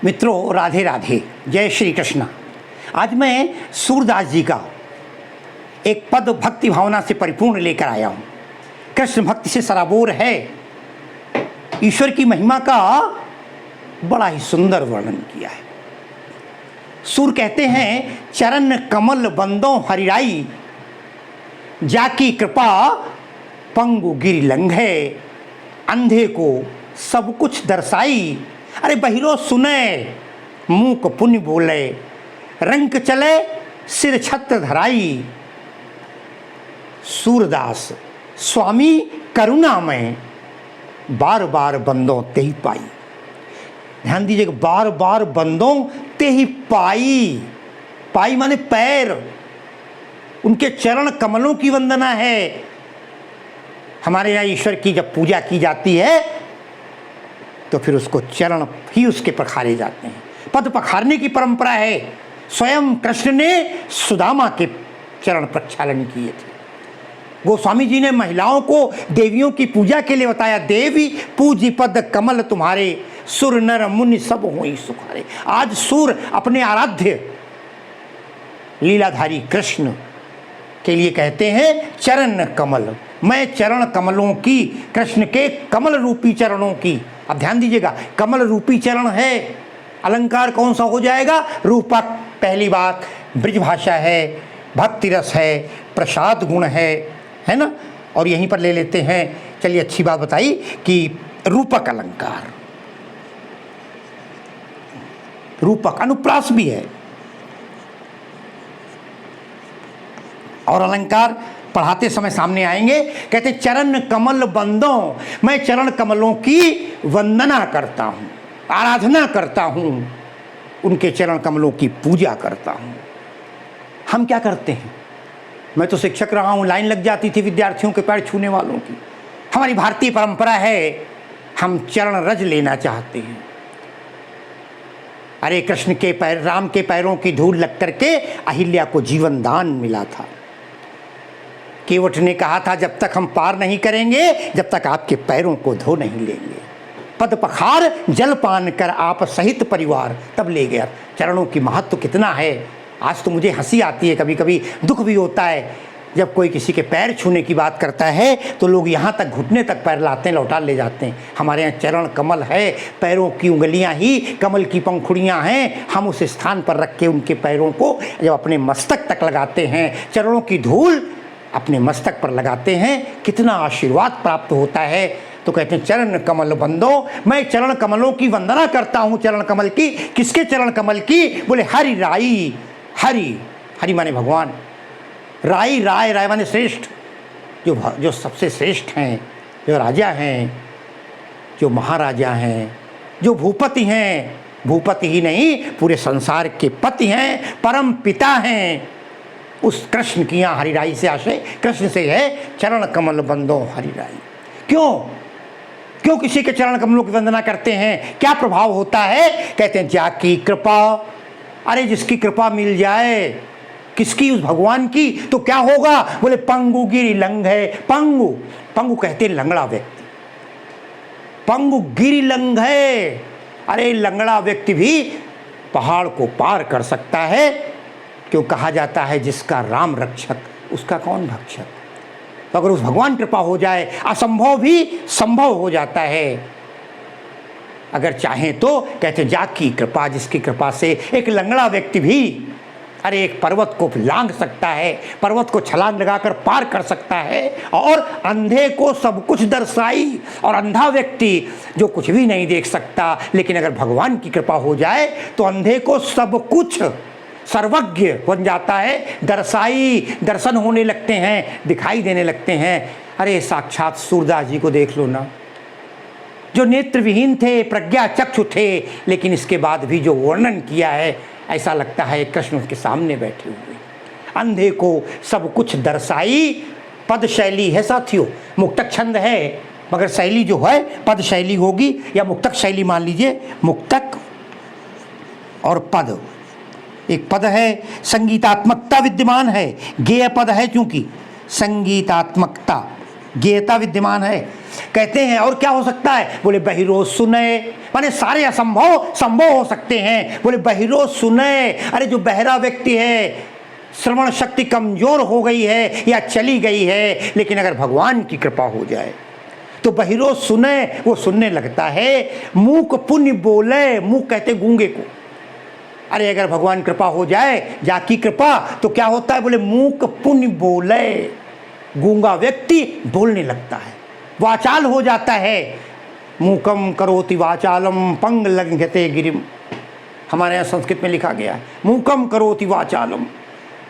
मित्रों, राधे राधे, जय श्री कृष्ण। आज मैं सूरदास जी का एक पद भक्ति भावना से परिपूर्ण लेकर आया हूँ। कृष्ण भक्ति से सराबोर है। ईश्वर की महिमा का बड़ा ही सुंदर वर्णन किया है। सूर कहते हैं, चरण कमल बंदों हरिराई, जाकी कृपा पंगु गिरि लंघे, अंधे को सब कुछ दर्शाई। अरे बहिरो सुने, मूक पुण्य बोले, रंक चले सिर छत्र धराई। सूरदास स्वामी करुणा में बार बार बंदों ते ही पाई। ध्यान दीजिएगा, बार बार बंदों ते ही पाई। पाई माने पैर, उनके चरण कमलों की वंदना है। हमारे यहाँ ईश्वर की जब पूजा की जाती है तो फिर उसको चरण ही उसके पखारे जाते हैं। पद पखारने की परंपरा है। स्वयं कृष्ण ने सुदामा के चरण प्रक्षालन किए थे। गोस्वामी जी ने महिलाओं को देवियों की पूजा के लिए बताया, देवी पूजी पद कमल तुम्हारे, सुर नर मुनि सब होई सुखारे। आज सुर अपने आराध्य लीलाधारी कृष्ण के लिए कहते हैं चरण कमल। मैं चरण कमलों की, कृष्ण के कमल रूपी चरणों की। अब ध्यान दीजिएगा, कमल रूपी चरण है। अलंकार कौन सा हो जाएगा? रूपक, पहली बात ब्रिज भाषा है, भक्ति रस है, प्रसाद गुण है ना। और यहीं पर ले लेते हैं, चलिए अच्छी बात बताई कि रूपक अलंकार, रूपक अनुप्रास भी है। और अलंकार पढ़ाते समय सामने आएंगे। कहते चरण कमल बंदों, मैं चरण कमलों की वंदना करता हूँ, आराधना करता हूँ, उनके चरण कमलों की पूजा करता हूँ। हम क्या करते हैं? मैं तो शिक्षक रहा हूँ, लाइन लग जाती थी विद्यार्थियों के पैर छूने वालों की। हमारी भारतीय परंपरा है, हम चरण रज लेना चाहते हैं। अरे कृष्ण के पैर, राम के पैरों की धूल लग करके अहिल्या को जीवन दान मिला था। केवट ने कहा था, जब तक हम पार नहीं करेंगे, जब तक आपके पैरों को धो नहीं लेंगे। पद पखार जल पान कर आप सहित परिवार, तब ले गया। चरणों की महत्व कितना है। आज तो मुझे हंसी आती है, कभी कभी दुख भी होता है। जब कोई किसी के पैर छूने की बात करता है तो लोग यहाँ तक, घुटने तक पैर लाते हैं, लौटा ले जाते हैं। हमारे यहाँ चरण कमल है, पैरों की उंगलियाँ ही कमल की पंखुड़ियाँ हैं। हम उस स्थान पर रख के उनके पैरों को जब अपने मस्तक तक लगाते हैं, चरणों की धूल अपने मस्तक पर लगाते हैं, कितना आशीर्वाद प्राप्त होता है। तो कहते हैं चरण कमल बंदो, मैं चरण कमलों की वंदना करता हूँ। चरण कमल की, किसके चरण कमल की? बोले हरि राई। हरि, हरि माने भगवान, राई, राय, राय माने श्रेष्ठ, जो सबसे श्रेष्ठ हैं, जो राजा हैं, जो महाराजा हैं, जो भूपति हैं। भूपति ही नहीं, पूरे संसार के पति हैं, परम पिता हैं। उस कृष्ण की यहाँ हरिराई से आशय कृष्ण से है। चरण कमल बंदो हरिराई। क्यों किसी के चरण कमलों की वंदना करते हैं? क्या प्रभाव होता है? कहते हैं जाकी कृपा। अरे जिसकी कृपा मिल जाए, किसकी? उस भगवान की। तो क्या होगा? बोले पंगु गिरि लंघे। पंगु, पंगु कहते हैं लंगड़ा व्यक्ति। पंगु गिरि लंघे, अरे लंगड़ा व्यक्ति भी पहाड़ को पार कर सकता है। क्यों कहा जाता है, जिसका राम रक्षक उसका कौन भक्षक। तो अगर उस भगवान कृपा हो जाए, असंभव भी संभव हो जाता है। अगर चाहें तो कहते जाकी कृपा, जिसकी कृपा से एक लंगड़ा व्यक्ति भी, अरे एक पर्वत को लांघ सकता है, पर्वत को छलांग लगाकर पार कर सकता है। और अंधे को सब कुछ दर्शाई। और अंधा व्यक्ति जो कुछ भी नहीं देख सकता, लेकिन अगर भगवान की कृपा हो जाए तो अंधे को सब कुछ, सर्वज्ञ बन जाता है। दर्शाई, दर्शन होने लगते हैं, दिखाई देने लगते हैं। अरे साक्षात सूरदास जी को देख लो ना, जो नेत्र विहीन थे, प्रज्ञा चक्षु थे, लेकिन इसके बाद भी जो वर्णन किया है, ऐसा लगता है कृष्ण उसके सामने बैठे हुए। अंधे को सब कुछ दर्शाई। पद शैली है साथियों, मुक्तक छंद है, मगर शैली जो है पद शैली होगी या मुक्तक शैली मान लीजिए। मुक्तक और पद, एक पद है, संगीतात्मकता विद्यमान है। गेय पद है, क्योंकि संगीतात्मकता ज्ञेयता विद्यमान है। कहते हैं और क्या हो सकता है? बोले बहिरो सुने, माने सारे असंभव संभव हो सकते हैं। बोले बहिरो सुने, अरे जो बहरा व्यक्ति है, श्रवण शक्ति कमजोर हो गई है या चली गई है, लेकिन अगर भगवान की कृपा हो जाए तो बहिरो सुने, वो सुनने लगता है। मूक पुण्य बोले, मूक कहते गूंगे को। अरे अगर भगवान कृपा हो जाए, जाकी कृपा, तो क्या होता है? बोले मूक पुण्य बोले, गूंगा व्यक्ति बोलने लगता है, वाचाल हो जाता है। मूकम करोति वाचालम पंग लंघते गिरिम, हमारे यहाँ संस्कृत में लिखा गया है, मूकम करोति वाचालम।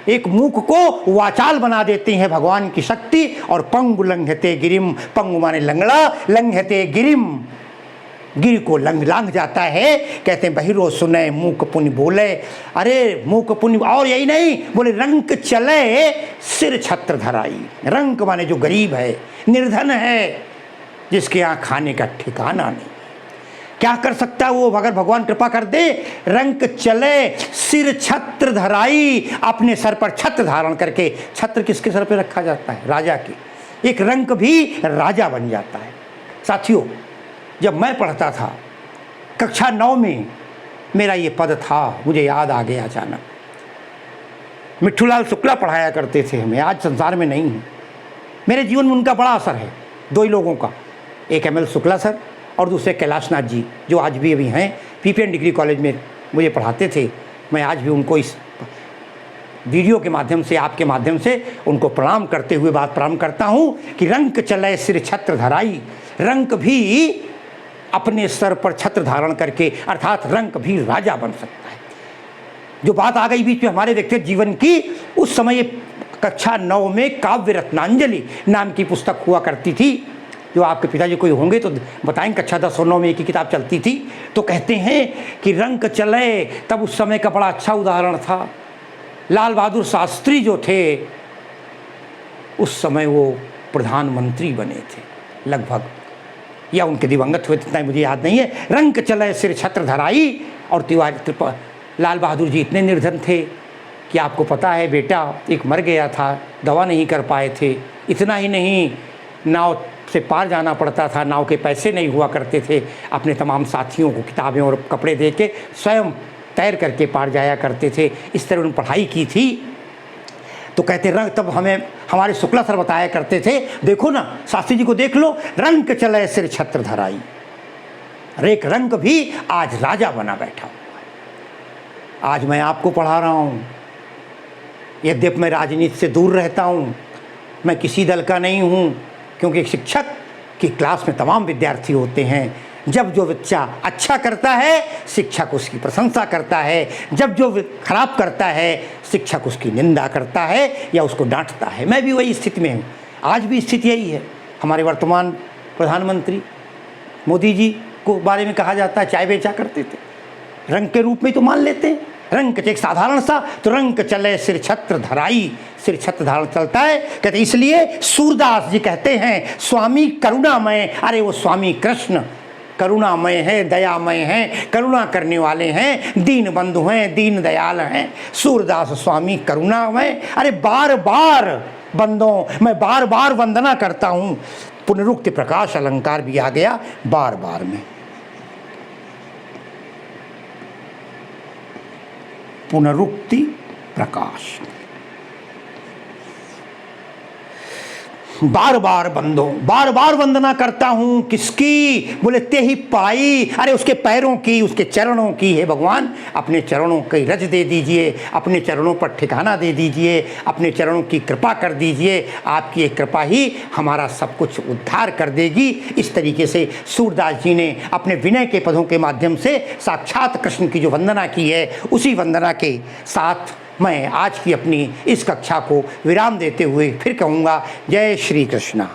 एक मूक को वाचाल बना देते हैं भगवान की शक्ति। और पंगु लंघते गिरिम, पंगु माने लंगड़ा, लंघते गिरिम, गिर को लांघ जाता है। कहते हैं बहिरो सुने मूक पुण्य बोले। अरे मूक पुण्य, और यही नहीं, बोले रंक चले सिर छत्र धराई। रंक माने जो गरीब है, निर्धन है, जिसके यहाँ खाने का ठिकाना नहीं, क्या कर सकता है वो अगर भगवान कृपा कर दे? रंक चले सिर छत्र धराई, अपने सर पर छत्र धारण करके। छत्र किसके सर पर रखा जाता है? राजा के। एक रंक भी राजा बन जाता है। साथियों, जब मैं पढ़ता था कक्षा 9 में, मेरा ये पद था, मुझे याद आ गया अचानक। मिट्ठूलाल शुक्ला पढ़ाया करते थे हमें, आज संसार में नहीं है। मेरे जीवन में उनका बड़ा असर है, दो ही लोगों का, एक ML शुक्ला सर और दूसरे कैलाशनाथ जी, जो आज भी अभी हैं PPN डिग्री कॉलेज में मुझे पढ़ाते थे। मैं आज भी उनको इस वीडियो के माध्यम से, आपके माध्यम से उनको प्रणाम करते हुए बात प्रारंभ करता हूँ कि रंक चले सिर छत्र धराई। रंक भी अपने सर पर छत्र धारण करके, अर्थात रंक भी राजा बन सकता है। जो बात आ गई बीच में हमारे व्यक्तिगत जीवन की, उस समय कक्षा 9 में काव्य रत्नांजलि नाम की पुस्तक हुआ करती थी, जो आपके पिताजी कोई होंगे तो बताएंगे, कक्षा 10 और 9 में एक ही किताब चलती थी। तो कहते हैं कि रंक चले, तब उस समय का बड़ा अच्छा उदाहरण था। लाल बहादुर शास्त्री जो थे, उस समय वो प्रधानमंत्री बने थे लगभग, या उनके दिवंगत हुए, इतना मुझे याद नहीं है। रंक चले सिर छत्र धराई। और तिवारी लाल बहादुर जी इतने निर्धन थे कि आपको पता है, बेटा एक मर गया था, दवा नहीं कर पाए थे। इतना ही नहीं, नाव से पार जाना पड़ता था, नाव के पैसे नहीं हुआ करते थे। अपने तमाम साथियों को किताबें और कपड़े दे के स्वयं तैर करके पार जाया करते थे। इस तरह उन्होंने पढ़ाई की थी। तो कहते रंग, तब हमें हमारे शुक्ला सर बताया करते थे, देखो ना शास्त्री जी को देख लो, रंक चले सिर छत्र धराई। अरे एक रंक भी आज राजा बना बैठा। आज मैं आपको पढ़ा रहा हूँ, यद्यपि मैं राजनीति से दूर रहता हूँ, मैं किसी दल का नहीं हूँ, क्योंकि एक शिक्षक की क्लास में तमाम विद्यार्थी होते हैं। जब जो बच्चा अच्छा करता है, शिक्षक उसकी प्रशंसा करता है। जब जो खराब करता है, शिक्षक उसकी निंदा करता है या उसको डांटता है। मैं भी वही स्थिति में हूँ। आज भी स्थिति यही है। हमारे वर्तमान प्रधानमंत्री मोदी जी को बारे में कहा जाता है चाय बेचा करते थे, रंग के रूप में तो मान लेते हैं। रंग एक साधारण सा, तो रंग चले सिर छत्र धराई, सिर छत्र धारण चलता है। कहते इसलिए सूरदास जी कहते हैं स्वामी करुणामय। अरे वो स्वामी कृष्ण करुणामय है, दयामय है, करुणा करने वाले हैं, दीन बंधु हैं, दीन दयाल हैं। सूरदास स्वामी करुणामय। अरे बार बार बंदों, मैं बार बार वंदना करता हूँ। पुनरुक्ति प्रकाश अलंकार भी आ गया बार बार में। पुनरुक्ति प्रकाश, बार बार बंदों, बार बार वंदना करता हूं। किसकी? बोले ते ही पाई। अरे उसके पैरों की, उसके चरणों की। है भगवान, अपने चरणों की रज दे दीजिए, अपने चरणों पर ठिकाना दे दीजिए, अपने चरणों की कृपा कर दीजिए। आपकी एक कृपा ही हमारा सब कुछ उद्धार कर देगी। इस तरीके से सूरदास जी ने अपने विनय के पदों के माध्यम से साक्षात कृष्ण की जो वंदना की है, उसी वंदना के साथ मैं आज की अपनी इस कक्षा को विराम देते हुए फिर कहूँगा, जय श्री कृष्णा।